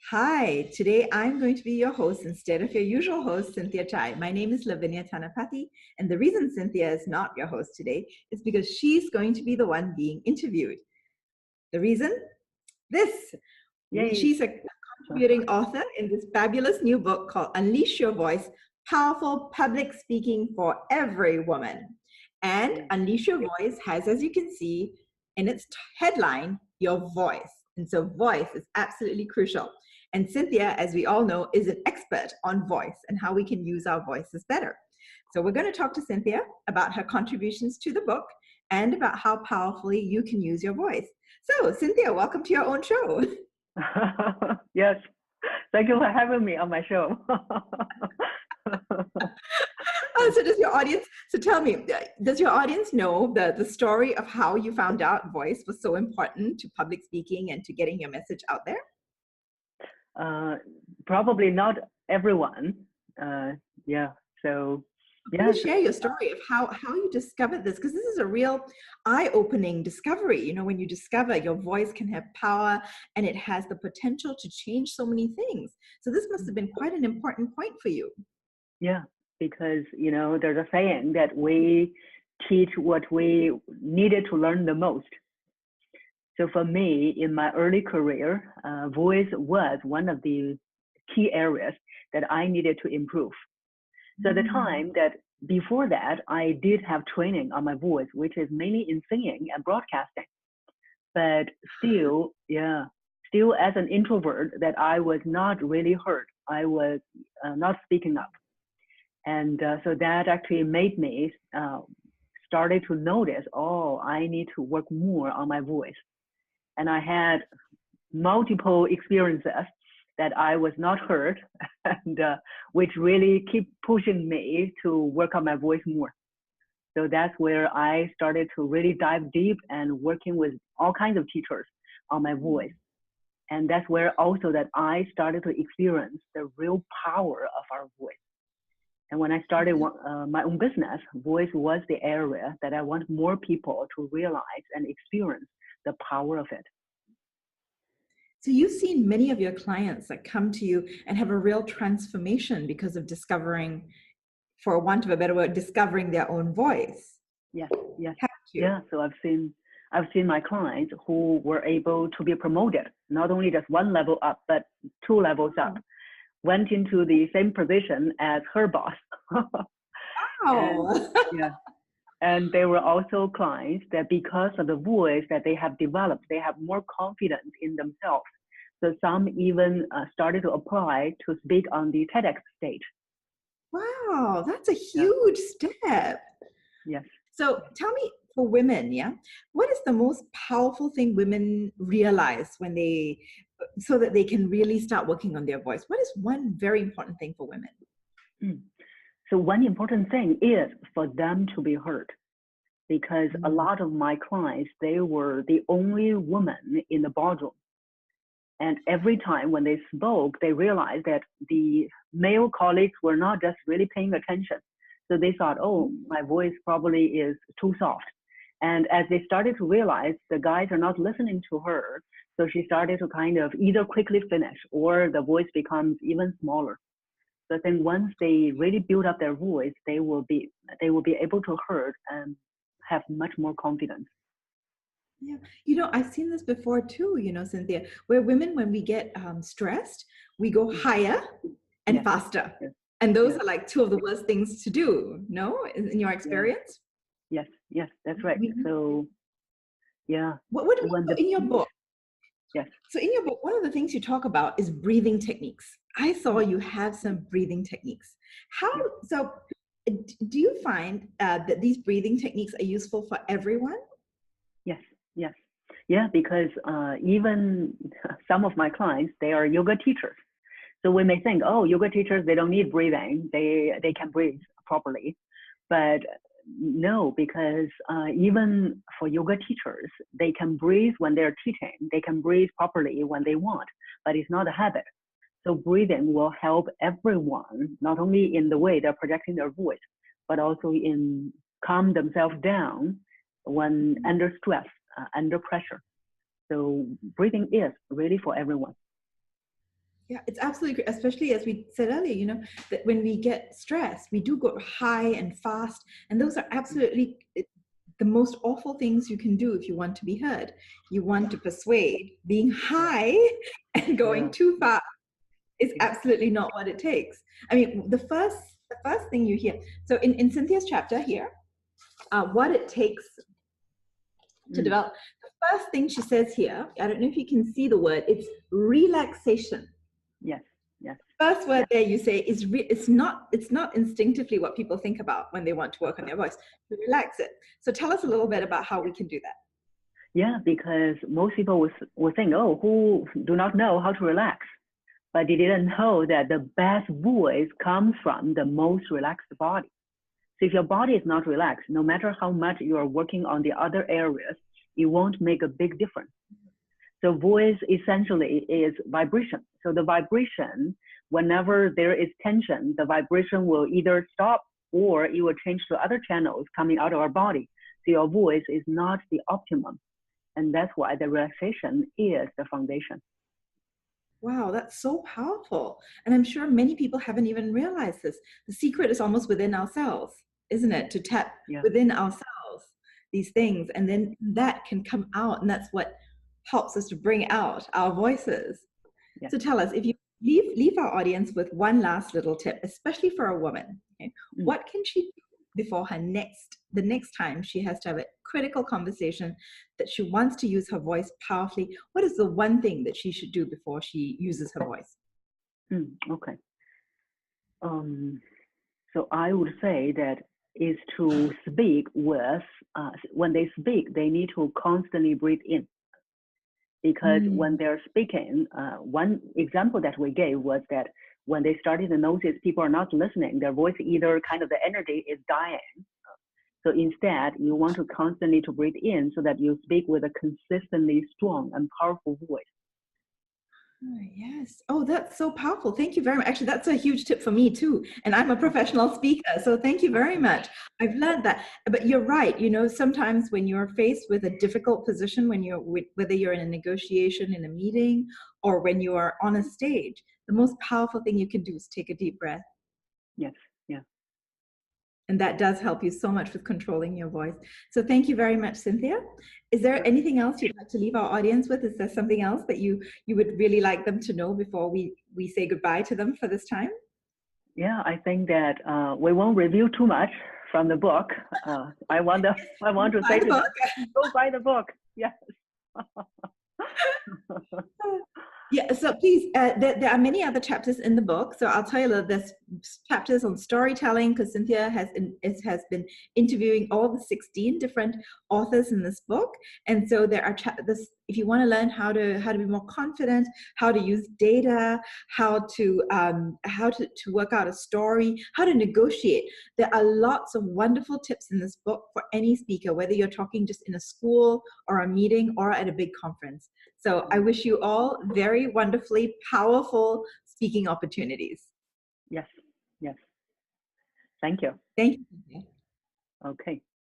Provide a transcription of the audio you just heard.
Hi, today I'm going to be your host instead of your usual host, Cynthia Zhai. My name is Lavinia Tanapathy, and the reason Cynthia is not your host today is because she's going to be the one being interviewed. The reason? This. Yay. She's a contributing author in this fabulous new book called Unleash Your Voice, Powerful Public Speaking for Every Woman. And Unleash Your Voice has, as you can see in its headline, your voice. And so voice is absolutely crucial. And Cynthia, as we all know, is an expert on voice and how we can use our voices better. So we're going to talk to Cynthia about her contributions to the book and about how powerfully you can use your voice. So Cynthia, welcome to your own show. Yes. Thank you for having me on my show. So does your audience, so tell me, does your audience know the story of how you found out voice was so important to public speaking and to getting your message out there? Probably not everyone. Yeah. So, yeah. Please share your story of how you discovered this, because this is a real eye-opening discovery. You know, when you discover your voice can have power and it has the potential to change so many things. So this must have been quite an important point for you. Yeah, because, there's a saying that we teach what we needed to learn the most. So for me, in my early career, voice was one of the key areas that I needed to improve. So at the time that before that, I did have training on my voice, which is mainly in singing and broadcasting. But still as an introvert, that I was not really heard. I was not speaking up. And so that actually made me started to notice, I need to work more on my voice. And I had multiple experiences that I was not heard, and which really keep pushing me to work on my voice more. So that's where I started to really dive deep and working with all kinds of teachers on my voice. And that's where also that I started to experience the real power of our voice. And when I started my own business, voice was the area that I want more people to realize and experience the power of it. So you've seen many of your clients that come to you and have a real transformation because of discovering, for want of a better word, discovering their own voice. Yes. Yeah. So I've seen my clients who were able to be promoted, not only just one level up, but 2 levels up, went into the same position as her boss. Wow. And they were also clients that because of the voice that they have developed, they have more confidence in themselves. So some even started to apply to speak on the TEDx stage. Wow, that's a huge step. Yes. So tell me, for women, what is the most powerful thing women realize when so that they can really start working on their voice? What is one very important thing for women? So one important thing is for them to be heard, because a lot of my clients, they were the only woman in the boardroom. And every time when they spoke, they realized that the male colleagues were not just really paying attention. So they thought, my voice probably is too soft. And as they started to realize the guys are not listening to her, so she started to kind of either quickly finish or the voice becomes even smaller. So I think once they really build up their voice, they will be able to hear and have much more confidence. Yeah, I've seen this before too, Cynthia, where women, when we get stressed, we go higher and faster. Yes. And those are like 2 of the worst things to do, no? In your experience? Yes, that's right. So, What in your book? Yes. So in your book, one of the things you talk about is breathing techniques. I saw you have some breathing techniques. So do you find that these breathing techniques are useful for everyone? Yes. Yeah, because even some of my clients, they are yoga teachers. So we may think, yoga teachers, they don't need breathing. They can breathe properly. But no, because even for yoga teachers, they can breathe when they're teaching. They can breathe properly when they want, but it's not a habit. So breathing will help everyone, not only in the way they're projecting their voice, but also in calm themselves down when under stress, under pressure. So breathing is really for everyone. Yeah, it's absolutely great, especially as we said earlier, that when we get stressed, we do go high and fast. And those are absolutely the most awful things you can do if you want to be heard. You want to persuade. Being Yeah, high and going yeah, too fast is yeah. absolutely not what it takes. I mean, the first thing you hear, so in Cynthia's chapter here, what it takes to Mm, develop, the first thing she says here, I don't know if you can see the word, it's relaxation. yes, yes, First word yes, there you say is it's not instinctively what people think about when they want to work on their voice. Relax it. So tell us a little bit about how we can do that. yeah. Because most people will think, oh, who do not know how to relax, but they didn't know that the best voice comes from the most relaxed body. So if your body is not relaxed, no matter how much you are working on the other areas, it won't make a big difference. So voice essentially is vibration. So the vibration, whenever there is tension, the vibration will either stop or it will change to other channels coming out of our body. So your voice is not the optimum. And that's why the relaxation is the foundation. Wow, that's so powerful. And I'm sure many people haven't even realized this. The secret is almost within ourselves, isn't it? To tap Yeah. within ourselves these things, and then that can come out, and that's what helps us to bring out our voices. Yeah. So tell us, if you leave our audience with one last little tip, especially for a woman, okay, Mm. what can she do before the next time she has to have a critical conversation that she wants to use her voice powerfully? What is the one thing that she should do before she uses her voice? Okay. Um, so I would say that is to speak with, when they speak, they need to constantly breathe in. Because when Mm. they're speaking, one example that we gave was that when they started to notice people are not listening, their voice either kind of the energy is dying. So instead, you want to constantly to breathe in so that you speak with a consistently strong and powerful voice. Oh, yes. Oh, that's so powerful. Thank you very much. Actually, that's a huge tip for me too. And I'm a Okay. professional speaker. So thank you very Okay. much. I've learned that. But you're right. Sometimes when you're faced with a difficult position, whether you're in a negotiation, in a meeting, or when you are on a stage, the most powerful thing you can do is take a deep breath. Yes. Yeah. And that does help you so much with controlling your voice. So thank you very much, Cynthia. Is there Sure. anything else you'd like to leave our audience with? Is there something else that you would really like them to know before we say goodbye to them for this time? Yeah, I think that we won't review too much from the book. I want to, I want to Buy say the to book. them, go buy the book. Yes. Yeah, so please, there are many other chapters in the book. So I'll tell you, there's chapters on storytelling because Cynthia has been interviewing all the 16 different authors in this book. And so there are if you want to learn how to be more confident, how to use data, how to work out a story, how to negotiate. There are lots of wonderful tips in this book for any speaker, whether you're talking just in a school or a meeting or at a big conference. So I wish you all very wonderfully powerful speaking opportunities. Yes. Yes. Thank you. Thank you. Okay.